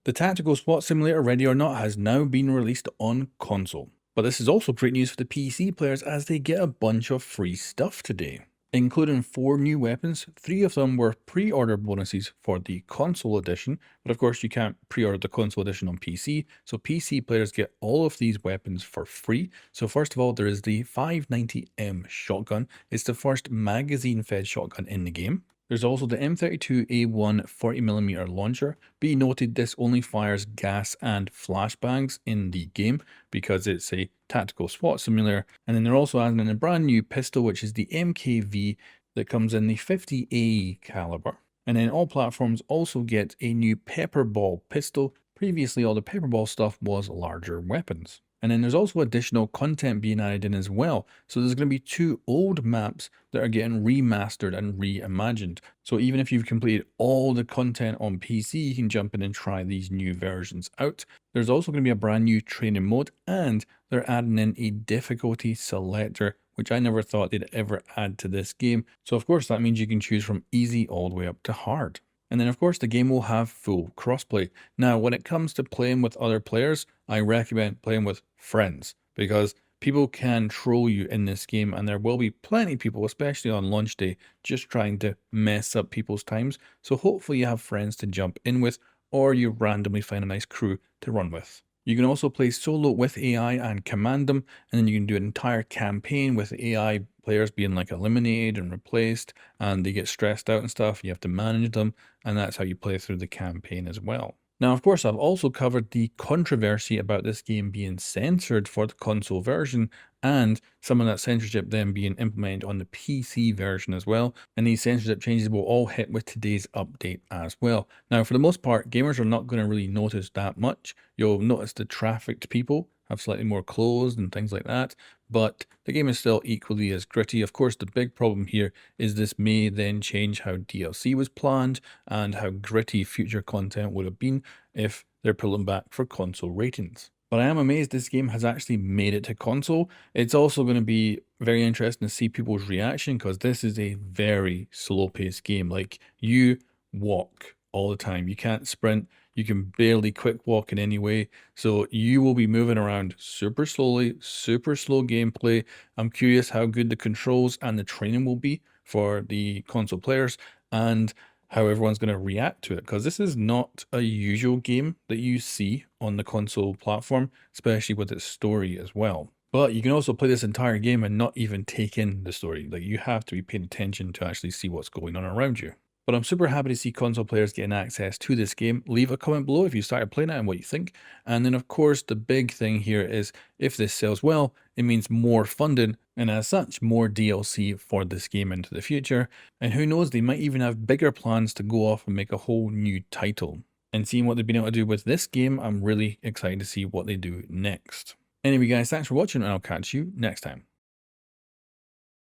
The tactical SWAT simulator Ready or Not has now been released on console. But this is also great news for the PC players as they get a bunch of free stuff today, including 4 new weapons. 3 of them were pre-order bonuses for the console edition, but of course you can't pre-order the console edition on PC, so PC players get all of these weapons for free. So first of all, there is the 590M shotgun. It's the first magazine-fed shotgun in the game. There's also the M32A1 40mm launcher. Be noted this only fires gas and flashbangs in the game because it's a tactical SWAT simulator. And then they're also adding in a brand new pistol, which is the MKV that comes in the 50A caliber. And then all platforms also get a new pepper ball pistol. Previously, all the pepper ball stuff was larger weapons. And then there's also additional content being added in as well. So there's going to be 2 old maps that are getting remastered and reimagined. So even if you've completed all the content on PC, you can jump in and try these new versions out. There's also going to be a brand new training mode, and they're adding in a difficulty selector, which I never thought they'd ever add to this game. So of course that means you can choose from easy all the way up to hard. And then of course the game will have full crossplay. Now when it comes to playing with other players, I recommend playing with friends because people can troll you in this game, and there will be plenty of people, especially on launch day, just trying to mess up people's times. So hopefully you have friends to jump in with, or you randomly find a nice crew to run with. You can also play solo with AI and command them, and then you can do an entire campaign with AI players being like eliminated and replaced, and they get stressed out and stuff. You have to manage them, and that's how you play through the campaign as well. Now, of course, I've also covered the controversy about this game being censored for the console version, and some of that censorship then being implemented on the PC version as well. And these censorship changes will all hit with today's update as well. Now, for the most part, gamers are not going to really notice that much. You'll notice the trafficked people have slightly more clothes and things like that, but the game is still equally as gritty. Of course, the big problem here is this may then change how DLC was planned and how gritty future content would have been if they're pulling back for console ratings. But I am amazed this game has actually made it to console. It's also going to be very interesting to see people's reaction because this is a very slow-paced game. Like, you walk all the time. You can't sprint. You can barely quick walk in any way. So you will be moving around super slowly, super slow gameplay. I'm curious how good the controls and the training will be for the console players and how everyone's going to react to it, because this is not a usual game that you see on the console platform, especially with its story as well. But you can also play this entire game and not even take in the story. Like, you have to be paying attention to actually see what's going on around you. But I'm super happy to see console players getting access to this game. Leave a comment below if you started playing it and what you think. And then of course, the big thing here is if this sells well, it means more funding and as such, more DLC for this game into the future. And who knows, they might even have bigger plans to go off and make a whole new title. And seeing what they've been able to do with this game, I'm really excited to see what they do next. Anyway guys, thanks for watching and I'll catch you next time.